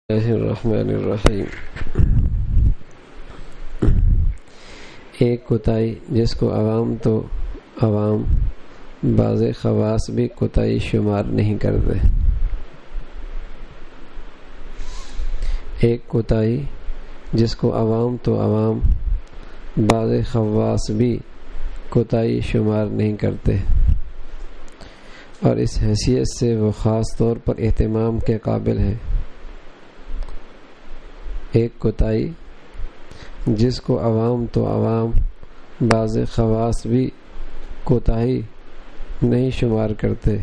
اللہ الرحمن الرحیم۔ ایک کوتاہی جس کو عوام تو عوام، بعض خواص بھی کوتاہی شمار نہیں کرتے۔ ایک کوتاہی جس کو عوام تو عوام، بعض خواص بھی کوتاہی شمار نہیں کرتے، اور اس حیثیت سے وہ خاص طور پر اہتمام کے قابل ہے۔ ایک کوتاہی جس کو عوام تو عوام، بعض خواص بھی کوتاہی نہیں شمار کرتے،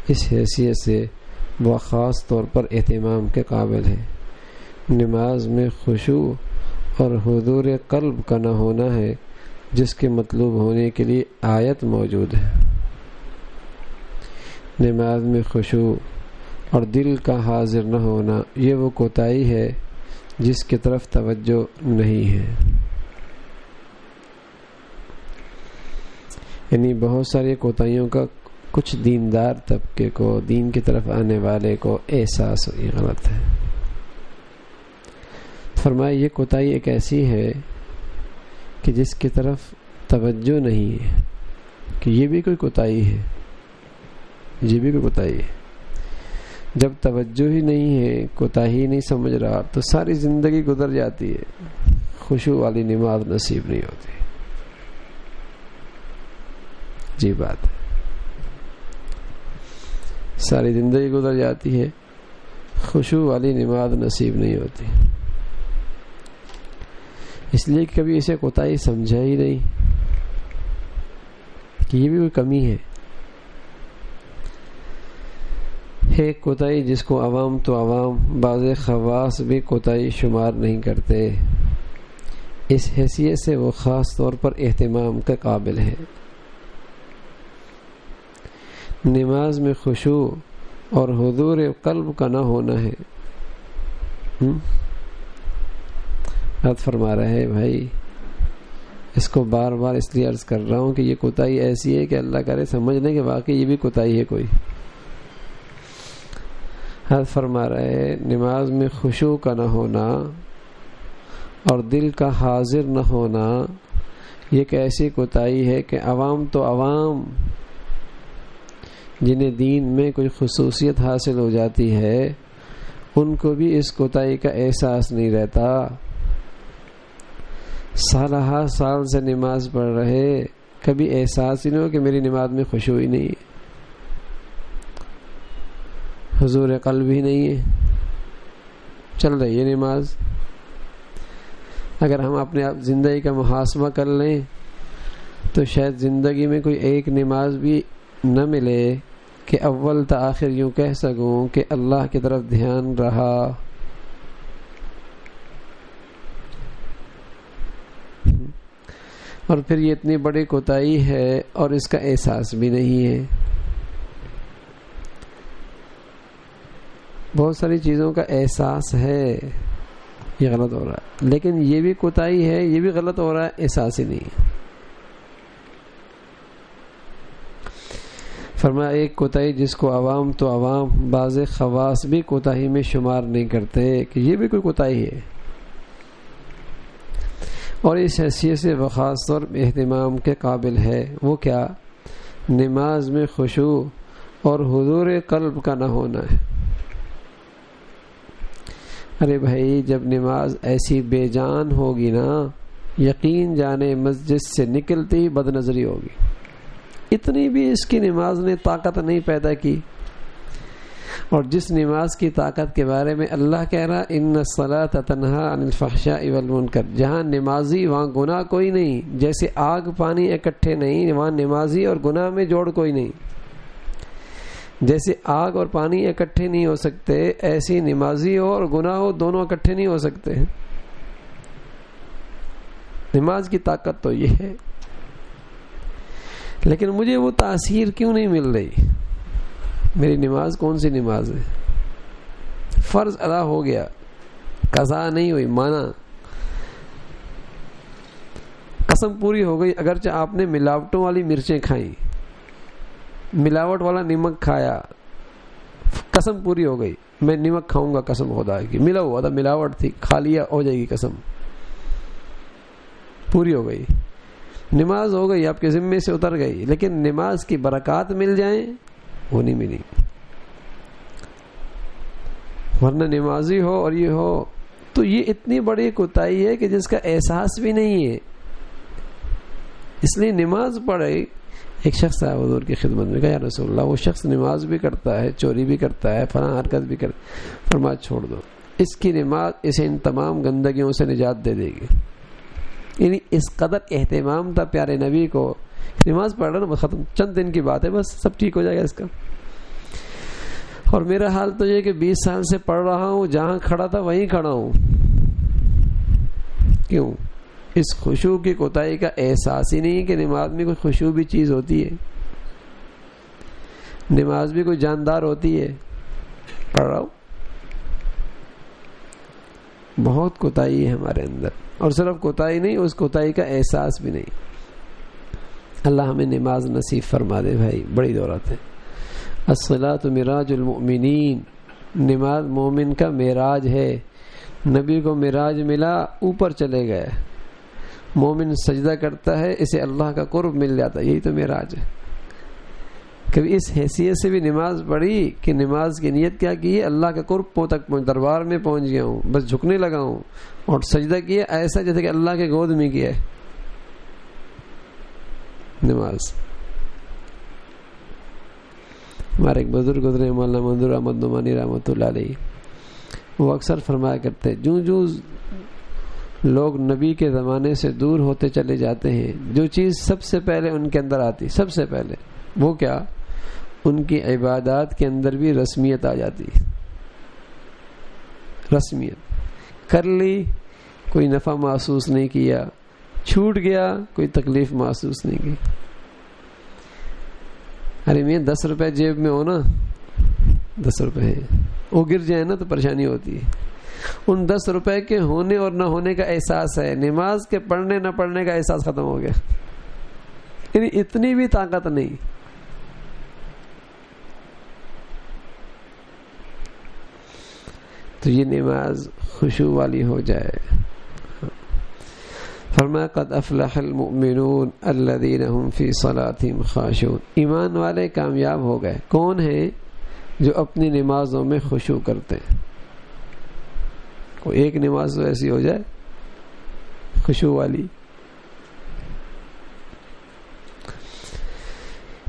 اس حیثیت سے وہ خاص طور پر اہتمام کے قابل ہے۔ نماز میں خشوع اور حضور قلب کا نہ ہونا ہے، جس کے مطلوب ہونے کے لیے آیت موجود ہے۔ نماز میں خشوع اور دل کا حاضر نہ ہونا، یہ وہ کوتاہی ہے جس کی طرف توجہ نہیں ہے۔ یعنی بہت ساری کوتاہیوں کا کچھ دیندار طبقے کو، دین کی طرف آنے والے کو احساس یہ غلط ہے۔ فرمایا یہ کوتاہی ایک ایسی ہے کہ جس کی طرف توجہ نہیں ہے، کہ یہ بھی کوئی کوتاہی ہے، یہ بھی کوئی کوتاہی ہے۔ جب توجہ ہی نہیں ہے، کوتاہی نہیں سمجھ رہا، تو ساری زندگی گزر جاتی ہے، خشوع والی نماز نصیب نہیں ہوتی۔ جی بات ہے، ساری زندگی گزر جاتی ہے، خشوع والی نماز نصیب نہیں ہوتی، اس لیے کہ کبھی اسے کوتاہی سمجھا ہی نہیں کہ یہ بھی کوئی کمی ہے۔ ایک کوتاہی جس کو عوام تو عوام، بعض خواص بھی کوتاہی شمار نہیں کرتے، اس حیثیت سے وہ خاص طور پر اہتمام کے قابل ہے۔ نماز میں خشوع اور حضور قلب کا نہ ہونا ہے۔ رد فرما رہے ہیں بھائی، اس کو بار بار اس لیے عرض کر رہا ہوں کہ یہ کوتاہی ایسی ہے کہ اللہ کرے سمجھ لیں کہ واقعی یہ بھی کوتاہی ہے کوئی۔ حد فرما رہے ہیں نماز میں خشوع کا نہ ہونا اور دل کا حاضر نہ ہونا، یہ ایک ایسی کوتاہی ہے کہ عوام تو عوام، جنہیں دین میں کوئی خصوصیت حاصل ہو جاتی ہے، ان کو بھی اس کوتاہی کا احساس نہیں رہتا۔ سالہ سال سے نماز پڑھ رہے، کبھی احساس ہی نہیں ہو کہ میری نماز میں خشوع ہی نہیں ہے، حضور قلب ہی نہیں ہے، چل رہی ہے نماز۔ اگر ہم اپنے آپ زندگی کا محاسبہ کر لیں تو شاید زندگی میں کوئی ایک نماز بھی نہ ملے کہ اول تا آخر یوں کہہ سکوں کہ اللہ کی طرف دھیان رہا۔ اور پھر یہ اتنی بڑی کوتاہی ہے اور اس کا احساس بھی نہیں ہے۔ بہت ساری چیزوں کا احساس ہے، یہ غلط ہو رہا ہے، لیکن یہ بھی کوتاہی ہے، یہ بھی غلط ہو رہا ہے، احساس ہی نہیں ہے۔ فرمایا ایک کوتاہی جس کو عوام تو عوام، بعض خواص بھی کوتاہی میں شمار نہیں کرتے، کہ یہ بھی کوئی کوتاہی ہے، اور اس حیثیت سے وہ خاص طور پر اہتمام کے قابل ہے۔ وہ کیا؟ نماز میں خشوع اور حضور قلب کا نہ ہونا ہے۔ ارے بھائی، جب نماز ایسی بے جان ہوگی نا، یقین جانے مسجد سے نکلتے ہی بد نظری ہوگی۔ اتنی بھی اس کی نماز نے طاقت نہیں پیدا کی، اور جس نماز کی طاقت کے بارے میں اللہ کہہ رہا ان الصلاۃ تنہی عن الفحشاء والمنکر، جہاں نمازی وہاں گناہ کوئی نہیں، جیسے آگ پانی اکٹھے نہیں، وہاں نمازی اور گناہ میں جوڑ کوئی نہیں۔ جیسے آگ اور پانی اکٹھے نہیں ہو سکتے، ایسی نمازی ہو اور گناہ ہو، دونوں اکٹھے نہیں ہو سکتے۔ نماز کی طاقت تو یہ ہے، لیکن مجھے وہ تاثیر کیوں نہیں مل رہی؟ میری نماز کون سی نماز ہے؟ فرض ادا ہو گیا، قضا نہیں ہوئی، مانا قسم پوری ہو گئی، اگرچہ آپ نے ملاوٹوں والی مرچیں کھائیں، ملاوٹ والا نمک کھایا، قسم پوری ہو گئی، میں نمک کھاؤں گا قسم خدا کی، ملا ہوا تھا، ملاوٹ تھی، کھا لیا ہو جائے گی قسم، پوری ہو گئی، نماز ہو گئی، آپ کے ذمے سے اتر گئی، لیکن نماز کی برکات مل جائیں وہ نہیں ملی۔ ورنہ نمازی ہو اور یہ ہو تو یہ اتنی بڑی کوتاہی ہے کہ جس کا احساس بھی نہیں ہے، اس لیے نماز پڑھے۔ ایک شخص آیا حضور کی خدمت میں، کہا یا رسول اللہ وہ شخص نماز بھی کرتا ہے، چوری بھی کرتا ہے، فلاں حرکت بھی کرتا ہے، فرمایا چھوڑ دو، اس کی نماز اسے ان تمام گندگیوں سے نجات دے دے گی۔ یعنی اس قدر اہتمام تھا پیارے نبی کو، نماز پڑھ رہا نا ختم، چند دن کی بات ہے، بس سب ٹھیک ہو جائے گا اس کا۔ اور میرا حال تو یہ کہ 20 سال سے پڑھ رہا ہوں، جہاں کھڑا تھا وہیں کھڑا ہوں۔ کیوں؟ اس خشوع کی کوتاہی کا احساس ہی نہیں کہ نماز میں کوئی خشوع بھی چیز ہوتی ہے، نماز بھی کوئی جاندار ہوتی ہے۔ پڑھ رہا ہوں، بہت کوتاہی ہے ہمارے اندر، اور صرف کوتاہی نہیں، اس کوتاہی کا احساس بھی نہیں۔ اللہ ہمیں نماز نصیب فرما دے بھائی، بڑی دولت ہے۔ الصلاۃ معراج المؤمنین، نماز مومن کا معراج ہے۔ نبی کو معراج ملا، اوپر چلے گئے، مومن سجدہ کرتا ہے، اسے اللہ کا قرب مل جاتا ہے، یہی تو معراج ہے۔ کبھی اس حیثیت سے بھی نماز پڑھی کہ نماز کی نیت کیا کی ہے، اللہ کے قرب تک پہنچ، دربار میں پہنچ گیا ہوں، بس جھکنے لگا ہوں، اور سجدہ کیا ایسا جیسے کہ اللہ کے گود میں کیا ہے نماز۔ ہمارے ایک بزرگ گزرے مولانا منظور احمد نعمانی رحمۃ اللہ علیہ، وہ اکثر فرمایا کرتے، جو لوگ نبی کے زمانے سے دور ہوتے چلے جاتے ہیں، جو چیز سب سے پہلے ان کے اندر آتی، سب سے پہلے وہ کیا، ان کی عبادات کے اندر بھی رسمیت آ جاتی ہے۔ رسمیت کر لی، کوئی نفع محسوس نہیں کیا، چھوٹ گیا کوئی تکلیف محسوس نہیں کی۔ ارے میں 10 روپے جیب میں ہو نا، 10 روپے ہیں، وہ گر جائے نا تو پریشانی ہوتی ہے۔ ان 10 روپے کے ہونے اور نہ ہونے کا احساس ہے، نماز کے پڑھنے نہ پڑھنے کا احساس ختم ہو گیا، یعنی اتنی بھی طاقت نہیں۔ تو یہ نماز خشوع والی ہو جائے۔ فرمایا قد افلح المؤمنون الذین هم فی صلاتهم خاشعون، ایمان والے کامیاب ہو گئے۔ کون ہیں؟ جو اپنی نمازوں میں خشوع کرتے ہیں۔ کوئی ایک نماز تو ایسی ہو جائے خشوع والی،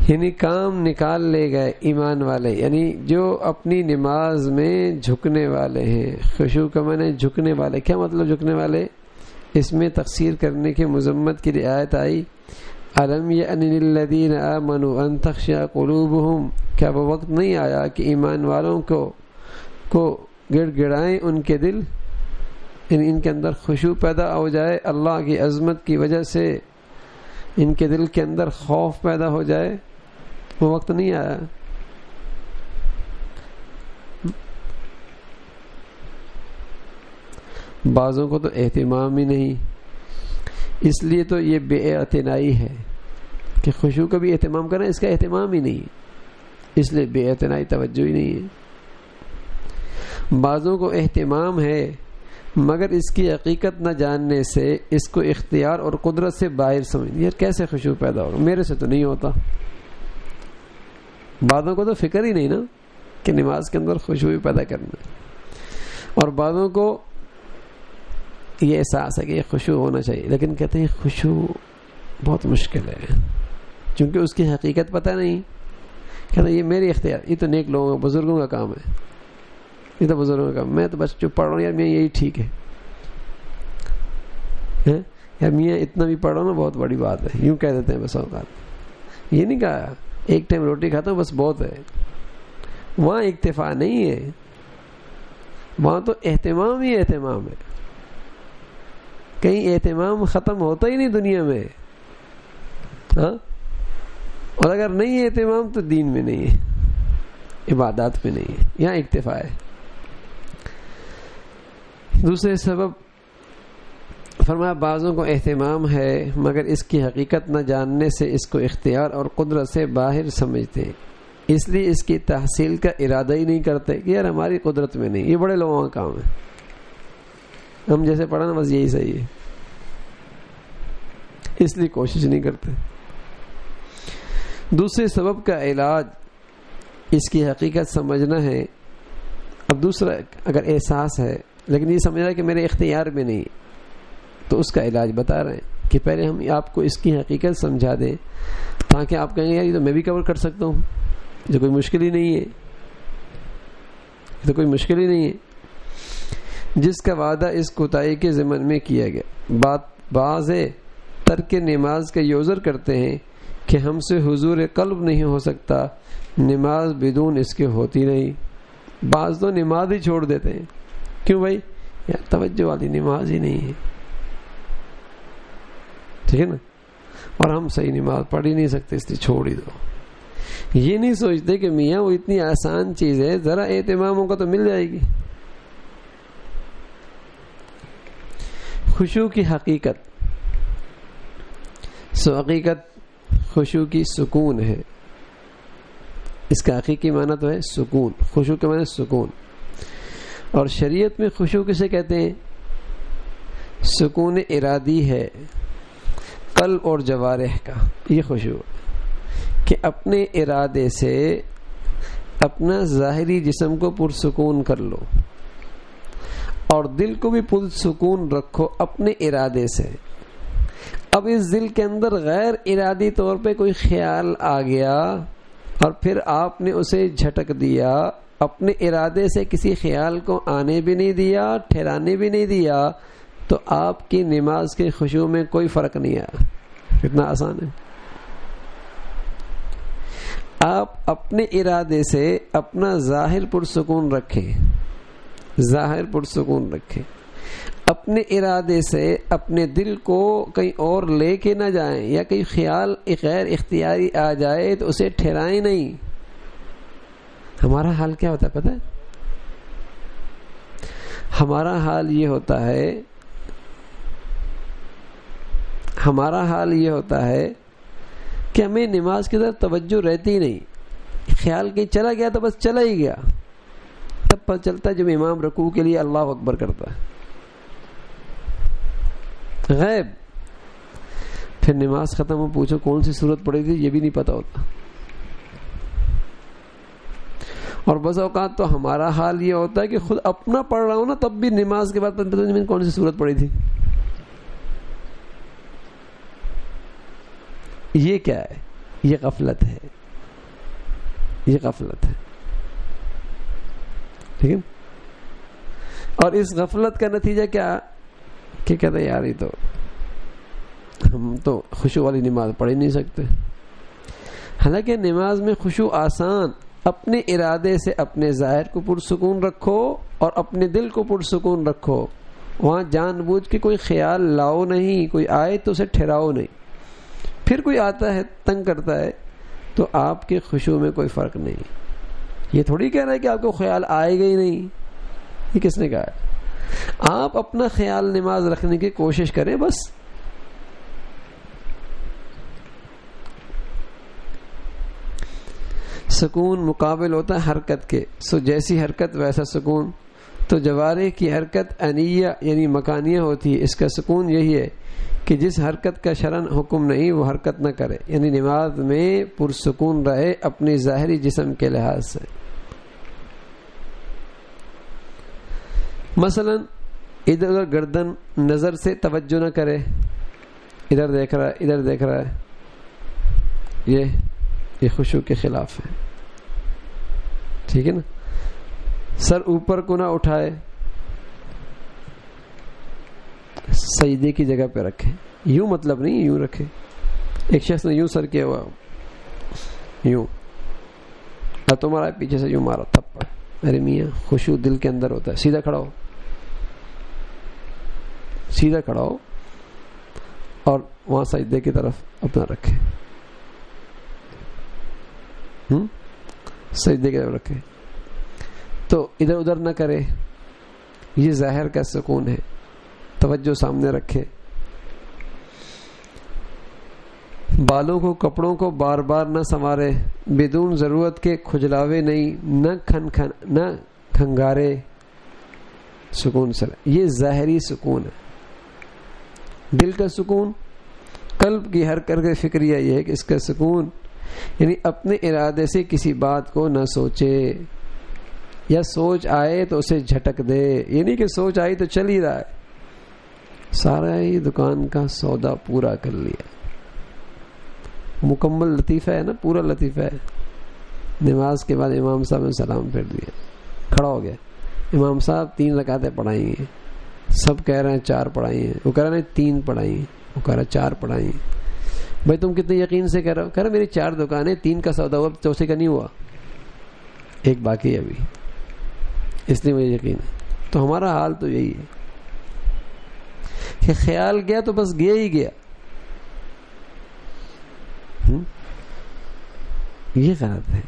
یعنی کام نکال لے گئے ایمان والے، یعنی جو اپنی نماز میں جھکنے والے ہیں۔ خشوع کا معنی جھکنے والے، کیا مطلب جھکنے والے؟ اس میں تقصیر کرنے کی مذمت کی رعایت آئی، الم یأن للذین آمنوا ان تخشع قلوبہم، کیا وہ وقت نہیں آیا کہ ایمان والوں کو گڑ گڑائیں ان کے دل، یعنی ان کے اندر خشوع پیدا ہو جائے، اللہ کی عظمت کی وجہ سے ان کے دل کے اندر خوف پیدا ہو جائے، وہ وقت نہیں آیا۔ بعضوں کو تو اہتمام ہی نہیں، اس لیے تو یہ بے اعتنائی ہے کہ خشوع کا بھی اہتمام کرنا، اس کا اہتمام ہی نہیں، اس لیے بے اعتنائی، توجہ ہی نہیں ہے۔ بعضوں کو اہتمام ہے مگر اس کی حقیقت نہ جاننے سے اس کو اختیار اور قدرت سے باہر سمجھ، یار کیسے خشوع پیدا ہوگا، میرے سے تو نہیں ہوتا۔ بعضوں کو تو فکر ہی نہیں نا کہ نماز کے اندر خشوع پیدا کرنا، اور بعضوں کو یہ احساس ہے کہ یہ خشوع ہونا چاہیے، لیکن کہتے ہیں خشوع بہت مشکل ہے چونکہ اس کی حقیقت پتہ نہیں۔ کہتے ہیں یہ میری اختیار، یہ تو نیک لوگوں کا، بزرگوں کا کام ہے، یہ تو بزرگوں کا کام، میں تو بس چپ پڑھ رہا ہوں، یار میں یہی ٹھیک ہے، یار میاں اتنا بھی پڑھ رہا ہوں نا بہت بڑی بات ہے، یوں کہہ دیتے ہیں بس اوقات۔ یہ نہیں کہا ایک ٹائم روٹی کھاتا ہوں بس بہت ہے، وہاں اکتفا نہیں ہے، وہاں تو اہتمام ہی اہتمام ہے، کہیں اہتمام ختم ہوتا ہی نہیں دنیا میں، ہاں، اور اگر نہیں ہے اہتمام تو دین میں نہیں ہے، عبادات میں نہیں ہے، یہاں اکتفا ہے۔ دوسرے سبب فرمایا بعضوں کو اہتمام ہے مگر اس کی حقیقت نہ جاننے سے اس کو اختیار اور قدرت سے باہر سمجھتے ہیں، اس لیے اس کی تحصیل کا ارادہ ہی نہیں کرتے کہ یار ہماری قدرت میں نہیں، یہ بڑے لوگوں کا کام ہے، ہم جیسے پڑھا نا بس یہی صحیح ہے، اس لیے کوشش نہیں کرتے۔ دوسرے سبب کا علاج اس کی حقیقت سمجھنا ہے۔ اب دوسرا اگر احساس ہے لیکن یہ سمجھ رہا ہے کہ میرے اختیار میں نہیں، تو اس کا علاج بتا رہے ہیں کہ پہلے ہم آپ کو اس کی حقیقت سمجھا دیں تاکہ آپ کہیں گے یار یہ تو میں بھی کور کر سکتا ہوں، جو کوئی مشکل ہی نہیں ہے، تو کوئی مشکل ہی نہیں ہے۔ جس کا وعدہ اس کوتاہی کے ضمن میں کیا گیا، بعض ترک نماز کا یہ عذر کرتے ہیں کہ ہم سے حضور قلب نہیں ہو سکتا، نماز بدون اس کے ہوتی نہیں۔ بعض تو نماز ہی چھوڑ دیتے ہیں، کیوں بھائی؟ یار توجہ والی نماز ہی نہیں ہے، ٹھیک ہے نا، اور ہم صحیح نماز پڑھ ہی نہیں سکتے اس لیے چھوڑ ہی دو۔ یہ نہیں سوچتے کہ میاں وہ اتنی آسان چیز ہے، ذرا اہتمام ہوگا تو مل جائے گی۔ خشوع کی حقیقت، حقیقت خشوع کی سکون ہے، اس کا حقیقی معنی تو ہے سکون، خشوع کے معنی سکون۔ اور شریعت میں خشوع کسے کہتے ہیں؟ سکون ارادی ہے، قلب اور جوارح کا، یہ خشوع کہ اپنے ارادے سے اپنا ظاہری جسم کو پرسکون کر لو اور دل کو بھی پرسکون رکھو اپنے ارادے سے۔ اب اس دل کے اندر غیر ارادی طور پہ کوئی خیال آ گیا اور پھر آپ نے اسے جھٹک دیا، اپنے ارادے سے کسی خیال کو آنے بھی نہیں دیا، ٹھہرانے بھی نہیں دیا، تو آپ کی نماز کے خشوع میں کوئی فرق نہیں آیا۔ کتنا آسان ہے۔ آپ اپنے ارادے سے اپنا ظاہر پرسکون رکھیں، ظاہر پرسکون رکھیں، اپنے ارادے سے اپنے دل کو کہیں اور لے کے نہ جائیں، یا کہیں خیال غیر اختیاری آ جائے تو اسے ٹھہرائیں نہیں۔ ہمارا حال کیا ہوتا ہے پتہ ہے؟ ہمارا حال یہ ہوتا ہے، ہمارا حال یہ ہوتا ہے کہ ہمیں نماز کی طرف توجہ رہتی نہیں، خیال کہیں چلا گیا تو بس چلا ہی گیا، تب پتہ چلتا ہے جب امام رکوع کے لیے اللہ اکبر کرتا ہے، غیب۔ پھر نماز ختم ہو، پوچھو کون سی سورت پڑھی تھی، یہ بھی نہیں پتا ہوتا۔ اور بعض اوقات تو ہمارا حال یہ ہوتا ہے کہ خود اپنا پڑھ رہا ہوں نا، تب بھی نماز کے بعد پتہ نہیں میں کون سی سورت پڑھی تھی۔ یہ کیا ہے؟ یہ غفلت ہے، یہ غفلت ہے، ٹھیک ہے۔ اور اس غفلت کا نتیجہ کیا کہ کہتے ہیں یار یہ تو ہم تو خشوع والی نماز پڑھ ہی نہیں سکتے۔ حالانکہ نماز میں خشوع آسان، اپنے ارادے سے اپنے ظاہر کو پرسکون رکھو اور اپنے دل کو پرسکون رکھو، وہاں جان بوجھ کے کوئی خیال لاؤ نہیں، کوئی آئے تو اسے ٹھہراؤ نہیں۔ پھر کوئی آتا ہے تنگ کرتا ہے تو آپ کے خشوع میں کوئی فرق نہیں۔ یہ تھوڑی کہہ رہا ہے کہ آپ کو خیال آئے گا ہی نہیں، یہ کس نے کہا ہے؟ آپ اپنا خیال نماز رکھنے کی کوشش کریں بس۔ سکون مقابل ہوتا ہے حرکت کے، سو جیسی حرکت ویسا سکون۔ تو جوارح کی حرکت انیہ یعنی مکانیہ ہوتی ہے، اس کا سکون یہی ہے کہ جس حرکت کا شرعاً حکم نہیں وہ حرکت نہ کرے، یعنی نماز میں پرسکون رہے اپنے ظاہری جسم کے لحاظ سے۔ مثلا ادھر ادھر گردن نظر سے توجہ نہ کرے، ادھر دیکھ رہا ہے ادھر دیکھ رہا ہے، یہ خشوع کے خلاف ہے، ٹھیک ہے نا۔ سر اوپر کو نہ اٹھائے، سجدے کی جگہ پہ رکھے، یوں مطلب نہیں یوں رکھے۔ ایک شخص نے یوں سر کیا ہوا، یوں، اب تمہارا پیچھے سے یوں مارا تھپڑ، ارے میاں خشوع دل کے اندر ہوتا ہے۔ سیدھا کھڑا ہو، سیدھا کھڑا ہو اور وہاں سجدے کی طرف اپنا رکھے، سجدے کی طرف رکھے، تو ادھر ادھر نہ کرے، یہ ظاہر کا سکون ہے، توجہ سامنے رکھے۔ بالوں کو کپڑوں کو بار بار نہ سنوارے، بدون ضرورت کے کھجلاوے نہیں، نہ کھنگارے، سکون سے. یہ ظاہری سکون ہے. دل کا سکون، قلب کی حرکت فکریہ یہ ہے کہ اس کا سکون یعنی اپنے ارادے سے کسی بات کو نہ سوچے، یا سوچ آئے تو اسے جھٹک دے. یہ نہیں کہ سوچ آئی تو چل ہی رہا ہے، سارا ہی دکان کا سودا پورا کر لیا. مکمل لطیفہ ہے نا، پورا لطیفہ ہے. نماز کے بعد امام صاحب نے سلام پھیر دیا، کھڑا ہو گیا. امام صاحب 3 رکعتیں پڑھائی ہیں، سب کہہ رہے ہیں 4 پڑھائی ہیں، وہ کہہ رہے ہیں 3 پڑھائی ہیں، وہ کہہ رہا ہے 4 پڑھائی ہیں. بھائی تم کتنے یقین سے کہہ رہے ہو؟ کہہ رہا میری 4 دکانیں، 3 کا سودا ہوا، چوتھے کا نہیں ہوا، 1 باقی ہے ابھی، اس لیے مجھے یقین ہے. تو ہمارا حال تو یہی ہے کہ خیال گیا تو بس گیا ہی گیا. یہ غلط ہے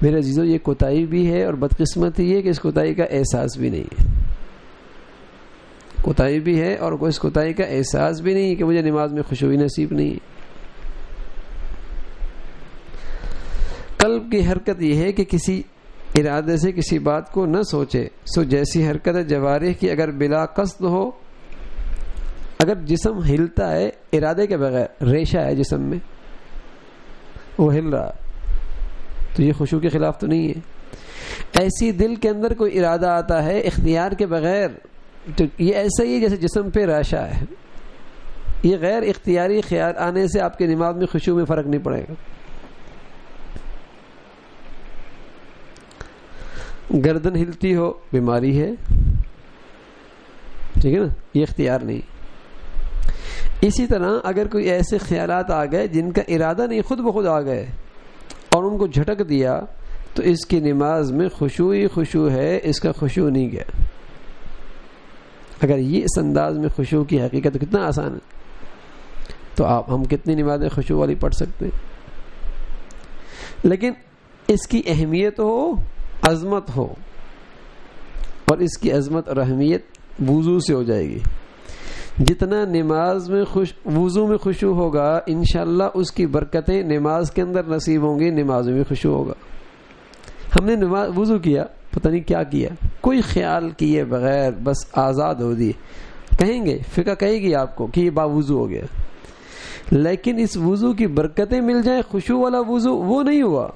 میرے عزیزو. یہ کوتاہی بھی ہے، اور بدقسمتی یہ کہ اس کوتاہی کا احساس بھی نہیں ہے. کوتاہی بھی ہے اور کوئی اس کوتاہی کا احساس بھی نہیں کہ مجھے نماز میں خشوع نصیب نہیں ہے. قلب کی حرکت یہ ہے کہ کسی ارادے سے کسی بات کو نہ سوچے. سو جیسی حرکت جوارح کی اگر بلا قصد ہو، اگر جسم ہلتا ہے ارادے کے بغیر، ریشہ ہے جسم میں وہ ہل رہا، تو یہ خشوع کے خلاف تو نہیں ہے. ایسی دل کے اندر کوئی ارادہ آتا ہے اختیار کے بغیر، تو یہ ایسا ہی ہے جیسے جسم پہ ریشہ ہے. یہ غیر اختیاری خیال آنے سے آپ کے نماز میں خشوع میں فرق نہیں پڑے گا. گردن ہلتی ہو، بیماری ہے، ٹھیک ہے نا، یہ اختیار نہیں. اسی طرح اگر کوئی ایسے خیالات آ گئے جن کا ارادہ نہیں، خود بخود آ گئے اور ان کو جھٹک دیا، تو اس کی نماز میں خشوع ہی خشوع ہے، اس کا خشوع نہیں گیا. اگر یہ اس انداز میں خشوع کی حقیقت تو کتنا آسان ہے، تو ہم کتنی نمازیں خشوع والی پڑھ سکتے ہیں. لیکن اس کی اہمیت ہو، عظمت ہو، اور اس کی عظمت اور اہمیت وضو سے ہو جائے گی. جتنا نماز میں وضو میں خشوع ہوگا، انشاءاللہ اس کی برکتیں نماز کے اندر نصیب ہوں گی، نماز میں خشوع ہوگا. ہم نے وضو کیا، پتہ نہیں کیا کیا، کوئی خیال کیے بغیر بس آزاد ہو دی، کہیں گے فقہ کہے گی آپ کو کہ یہ باوضو ہو گیا. لیکن اس وضو کی برکتیں مل جائیں، خشوع والا وضو وہ نہیں ہوا.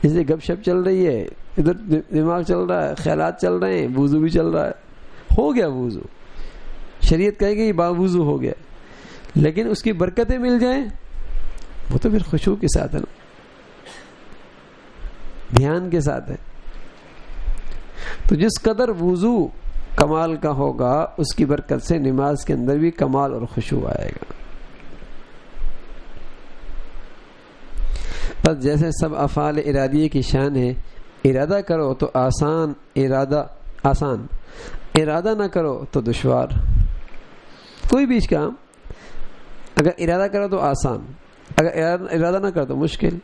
اس لیے گپ شپ چل رہی ہے، ادھر دماغ چل رہا ہے، خیالات چل رہے ہیں، وضو بھی چل رہا ہے، ہو گیا وضو، شریعت کہے گی یہ باوضو ہو گیا. لیکن اس کی برکتیں مل جائیں، وہ تو پھر خشوع کے ساتھ ہے نا، دھیان کے ساتھ ہے. تو جس قدر وضو کمال کا ہوگا، اس کی برکت سے نماز کے اندر بھی کمال اور خشوع آئے گا. بس جیسے سب افعال ارادیے کی شان ہے، ارادہ کرو تو آسان، ارادہ نہ کرو تو دشوار. کوئی بھی کام اگر ارادہ کرو تو آسان، اگر ارادہ نہ کرو تو مشکل.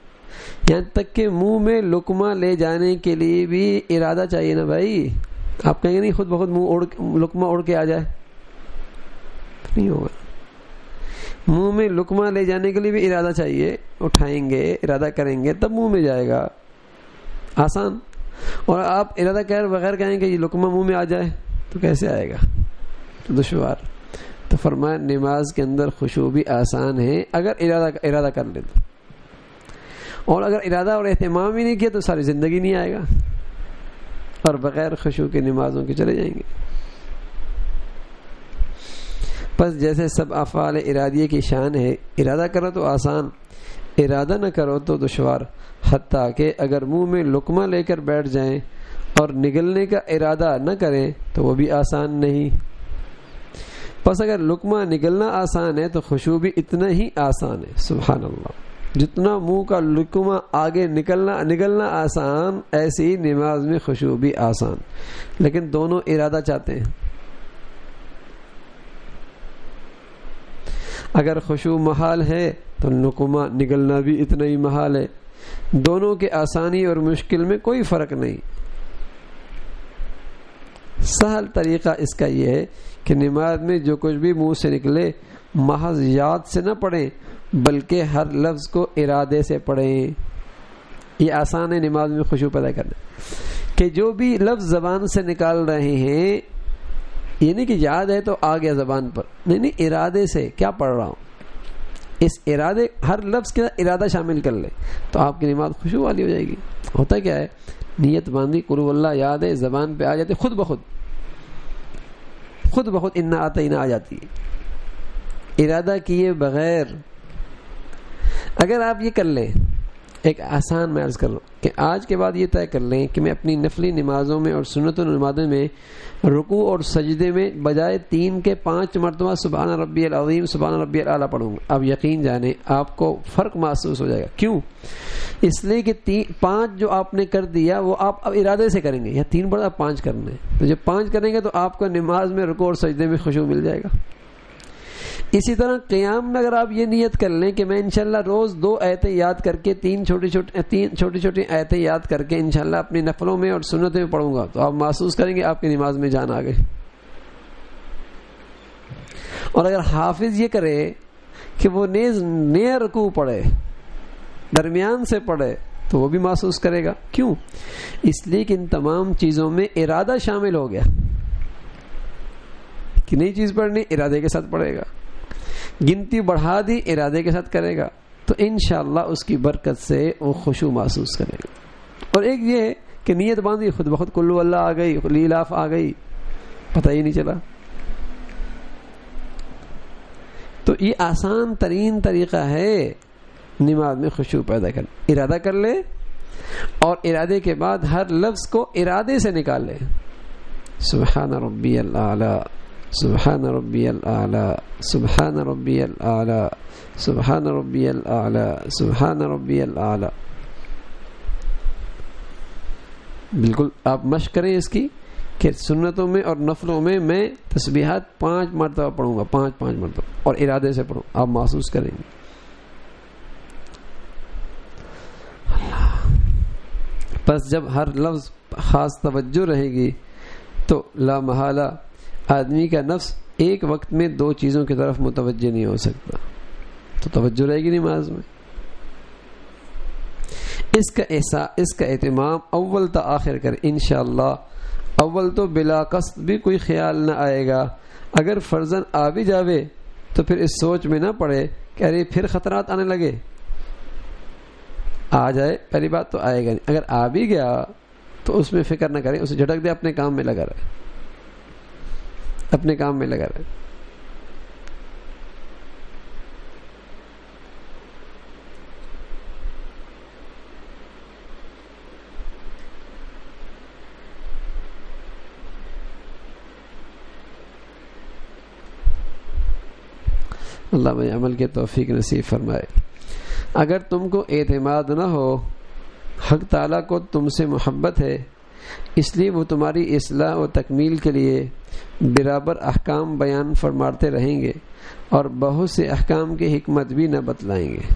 یہاں تک کہ منہ میں لقمہ لے جانے کے لیے بھی ارادہ چاہیے نا بھائی. آپ کہیں گے نہیں خود بخود منہ لقمہ اڑ کے آ جائے، نہیں ہوگا. منہ میں لقمہ لے جانے کے لیے بھی ارادہ چاہیے، اٹھائیں گے، ارادہ کریں گے تب منہ میں جائے گا، آسان. اور آپ ارادہ کر بغیر کہیں کہ یہ لقمہ منہ میں آ جائے تو کیسے آئے گا، تو دشوار. تو فرمایا نماز کے اندر خشوع بھی آسان ہے اگر ارادہ کر لے تو، اور اگر ارادہ اور اہتمام ہی نہیں کیا تو ساری زندگی نہیں آئے گا، اور بغیر خشوع کے نمازوں کے چلے جائیں گے. بس جیسے سب افعال ارادیے کی شان ہے، ارادہ کرو تو آسان، ارادہ نہ کرو تو دشوار. حتیٰ کہ اگر منہ میں لقمہ لے کر بیٹھ جائیں اور نگلنے کا ارادہ نہ کریں تو وہ بھی آسان نہیں. پس اگر لقمہ نگلنا آسان ہے تو خشوع بھی اتنا ہی آسان ہے. سبحان اللہ. جتنا منہ کا لقمہ آگے نگلنا آسان، ایسی نماز میں خشوع بھی آسان. لیکن دونوں ارادہ چاہتے ہیں. اگر خشوع محال ہے تو لقمہ نگلنا بھی اتنا ہی محال ہے. دونوں کے آسانی اور مشکل میں کوئی فرق نہیں. سہل طریقہ اس کا یہ ہے کہ نماز میں جو کچھ بھی منہ سے نکلے محض یاد سے نہ پڑھیں بلکہ ہر لفظ کو ارادے سے پڑھیں. یہ آسان ہے نماز میں خشوع پیدا کرنا کہ جو بھی لفظ زبان سے نکال رہے ہیں یہ نہیں کہ یاد ہے تو آ گیا زبان پر، نہیں، ارادے سے کیا پڑھ رہا ہوں، اس ارادے ہر لفظ کے ارادہ شامل کر لے تو آپ کی نماز خشوع والی ہو جائے گی. ہوتا کیا ہے، نیت باندھی قل اللہ یاد ہے زبان پہ آ جاتے خود بخود انا اعطینا آ جاتی ہے ارادہ کیے بغیر. اگر آپ یہ کر لیں، ایک آسان میں عرض کر رہا ہوں کہ آج کے بعد یہ طے کر لیں کہ میں اپنی نفلی نمازوں میں اور سنت نمازوں میں رکوع اور سجدے میں بجائے 3 کے 5 مرتبہ سبحان ربی العظیم سبحان ربی الاعلیٰ پڑھوں گا. اب یقین جانیں آپ کو فرق محسوس ہو جائے گا. کیوں؟ اس لیے کہ 5 جو آپ نے کر دیا وہ آپ اب ارادے سے کریں گے. یا 3 پڑھا 5 کرنے، تو جب 5 کریں گے تو آپ کو نماز میں رکوع اور سجدے میں خشوع مل جائے گا. اسی طرح قیام میں اگر آپ یہ نیت کر لیں کہ میں انشاءاللہ روز 2 آیتیں یاد کر کے 3 چھوٹی آیتیں یاد کر کے انشاءاللہ اپنی نفلوں میں اور سنتوں میں پڑھوں گا، تو آپ محسوس کریں گے آپ کی نماز میں جان آ گئی. اور اگر حافظ یہ کرے کہ وہ نیا رکوع پڑھے، درمیان سے پڑھے، تو وہ بھی محسوس کرے گا. کیوں؟ اس لیے کہ ان تمام چیزوں میں ارادہ شامل ہو گیا کہ نئی چیز پڑھنی ارادے کے ساتھ پڑھے گا، گنتی بڑھا دی ارادے کے ساتھ کرے گا، تو انشاءاللہ اس کی برکت سے وہ خشوع محسوس کرے گا. اور ایک یہ ہے کہ نیت باندھی خود بخود کل اللہ آ گئی، لیلاف آ گئی، پتہ ہی نہیں چلا. تو یہ آسان ترین طریقہ ہے نماز میں خشوع پیدا کرنا. ارادہ کر لے اور ارادے کے بعد ہر لفظ کو ارادے سے نکال لے. سبحان ربی الاعلی سبحان ربی الاعلی سبحان ربی الاعلی سبحان ربی الاعلی سبحان ربی الاعلی. بالکل آپ مشق کریں اس کی کہ سنتوں میں اور نفلوں میں میں تسبیحات 5 مرتبہ پڑھوں گا، 5 مرتبہ، اور ارادے سے پڑھوں. آپ محسوس کریں گے. بس جب ہر لفظ خاص توجہ رہے گی تو لا محالہ آدمی کا نفس ایک وقت میں 2 چیزوں کی طرف متوجہ نہیں ہو سکتا، تو توجہ رہے گی نماز میں. اس کا اہتمام اول تا آخر کر انشاءاللہ. اول تو بلا قصد بھی کوئی خیال نہ آئے گا. اگر فرضاً آ بھی جاوے تو پھر اس سوچ میں نہ پڑے کہ ارے پھر خطرات آنے لگے. آ جائے پہلی بات تو آئے گا نہیں. اگر آ بھی گیا تو اس میں فکر نہ کریں، اسے جھٹک دے، اپنے کام میں لگا رہے، اپنے کام میں لگا رہے. اللہ میں عمل کے توفیق نصیب فرمائے. اگر تم کو اعتماد نہ ہو، حق تعالیٰ کو تم سے محبت ہے، اس لیے وہ تمہاری اصلاح و تکمیل کے لیے برابر احکام بیان فرماتے رہیں گے اور بہت سے احکام کی حکمت بھی نہ بتلائیں گے.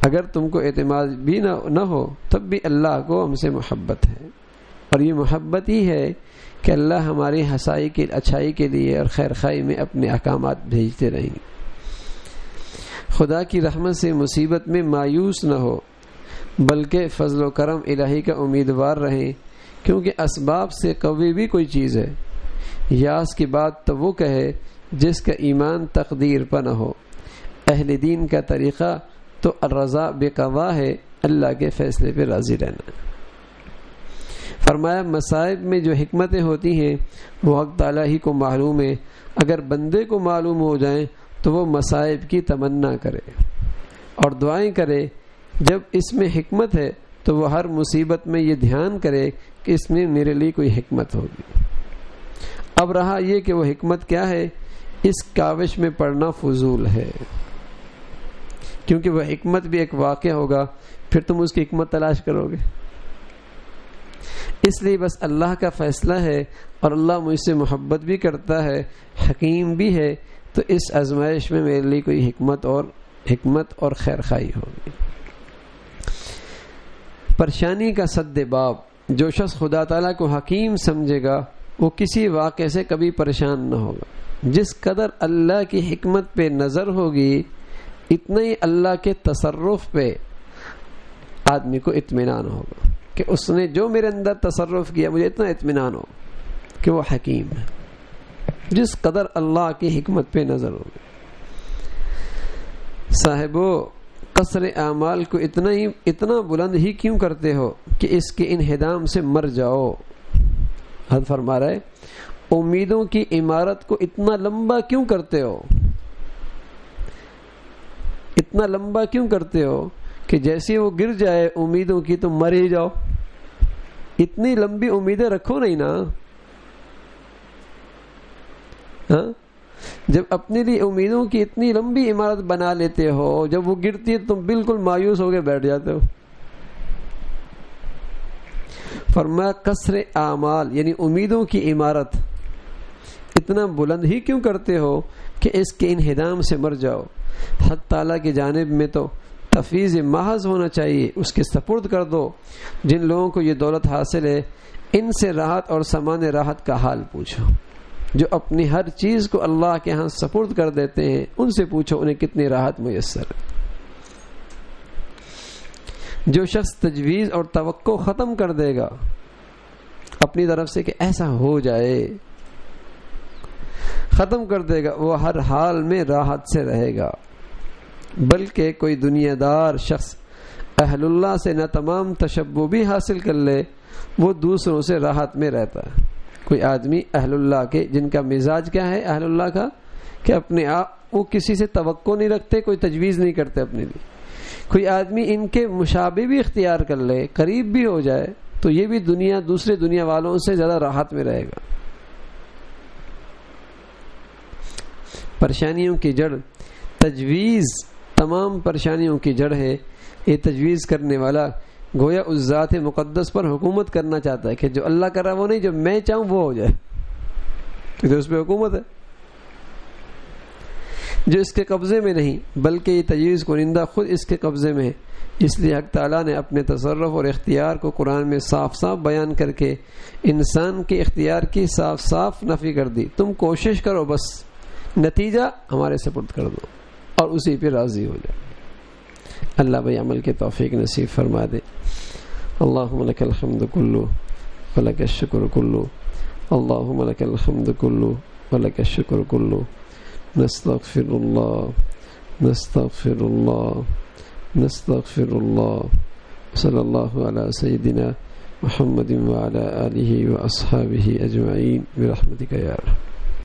اگر تم کو اعتماد بھی نہ ہو تب بھی اللہ کو ہم سے محبت ہے، اور یہ محبت ہی ہے کہ اللہ ہماری اچھائی کے لیے اور خیر خواہی میں اپنے احکامات بھیجتے رہیں گے. خدا کی رحمت سے مصیبت میں مایوس نہ ہو بلکہ فضل و کرم الہی کا امیدوار رہیں، کیونکہ اسباب سے قوی بھی کوئی چیز ہے. یاس کی بات تو وہ کہے جس کا ایمان تقدیر پر نہ ہو. اہل دین کا طریقہ تو الرضا بقضاء ہے، اللہ کے فیصلے پہ راضی رہنا. فرمایا مصائب میں جو حکمتیں ہوتی ہیں وہ حق تعالیٰ ہی کو معلوم ہے. اگر بندے کو معلوم ہو جائیں تو وہ مصائب کی تمنا کرے اور دعائیں کرے. جب اس میں حکمت ہے تو وہ ہر مصیبت میں یہ دھیان کرے کہ اس میں میرے لیے کوئی حکمت ہوگی. اب رہا یہ کہ وہ حکمت کیا ہے، اس کاوش میں پڑنا فضول ہے، کیونکہ وہ حکمت بھی ایک واقعہ ہوگا، پھر تم اس کی حکمت تلاش کرو گے. اس لیے بس اللہ کا فیصلہ ہے اور اللہ مجھ سے محبت بھی کرتا ہے، حکیم بھی ہے، تو اس آزمائش میں میرے لیے کوئی حکمت اور خیر خواہی ہوگی. پریشانی کا سد باب جو شخص خدا تعالیٰ کو حکیم سمجھے گا وہ کسی واقعے سے کبھی پریشان نہ ہوگا. جس قدر اللہ کی حکمت پہ نظر ہوگی اتنا ہی اللہ کے تصرف پہ آدمی کو اطمینان ہوگا کہ اس نے جو میرے اندر تصرف کیا مجھے اتنا اطمینان ہو کہ وہ حکیم ہے. جس قدر اللہ کی حکمت پہ نظر ہوگی. صاحبو قصر اعمال کو اتنا بلند ہی کیوں کرتے ہو کہ اس کے انہدام سے مر جاؤ. حضرت فرما رہے امیدوں کی عمارت کو اتنا لمبا کیوں کرتے ہو، اتنا لمبا کیوں کرتے ہو کہ جیسے وہ گر جائے امیدوں کی تو مر ہی جاؤ. اتنی لمبی امیدیں رکھو نہیں نا. ہاں جب اپنے لیے امیدوں کی اتنی لمبی عمارت بنا لیتے ہو جب وہ گرتی ہے تم بالکل مایوس ہو کے بیٹھ جاتے ہو. فرمایا قصر اعمال یعنی امیدوں کی عمارت اتنا بلند ہی کیوں کرتے ہو کہ اس کے انہدام سے مر جاؤ. حق تعالیٰ کی جانب میں تو تفویض محض ہونا چاہیے، اس کے سپرد کر دو. جن لوگوں کو یہ دولت حاصل ہے ان سے راحت اور سامان راحت کا حال پوچھو. جو اپنی ہر چیز کو اللہ کے ہاں سپرد کر دیتے ہیں ان سے پوچھو انہیں کتنی راحت میسر ہے. جو شخص تجویز اور توقع ختم کر دے گا اپنی طرف سے کہ ایسا ہو جائے، ختم کر دے گا، وہ ہر حال میں راحت سے رہے گا. بلکہ کوئی دنیا دار شخص اہل اللہ سے نہ تمام تشبہ بھی حاصل کر لے وہ دوسروں سے راحت میں رہتا ہے. کوئی آدمی اہل اللہ کے جن کا مزاج کیا ہے اہل اللہ کا کہ اپنے آپ وہ کسی سے توقع نہیں رکھتے، کوئی تجویز نہیں کرتے اپنے لیے. کوئی آدمی ان کے مشابہ بھی اختیار کر لے، قریب بھی ہو جائے تو یہ بھی دوسرے دنیا والوں سے زیادہ راحت میں رہے گا. پریشانیوں کی جڑ تجویز، تمام پریشانیوں کی جڑ ہے. یہ تجویز کرنے والا گویا اس ذات مقدس پر حکومت کرنا چاہتا ہے کہ جو اللہ کر رہا وہ نہیں، جو میں چاہوں وہ ہو جائے، تو اس پہ حکومت ہے جو اس کے قبضے میں نہیں، بلکہ یہ تجویز کنندہ خود اس کے قبضے میں ہے. اس لیے حق تعالیٰ نے اپنے تصرف اور اختیار کو قرآن میں صاف صاف بیان کر کے انسان کے اختیار کی صاف صاف نفی کر دی. تم کوشش کرو، بس نتیجہ ہمارے سپرد کر دو اور اسی پہ راضی ہو جائے. اللہ بھائی عمل کے توفیق نصیب فرما دے. اللہم لک الحمد کلو ولک الشکر کلو، اللہم لک الحمد کلو ولک الشکر کلو. نستغفر اللہ نستغفر اللہ نستغفر اللہ. صلی اللہ علی سیدنا محمد وعلی آلہ واصحابہ اجمعین برحمتک یا رب.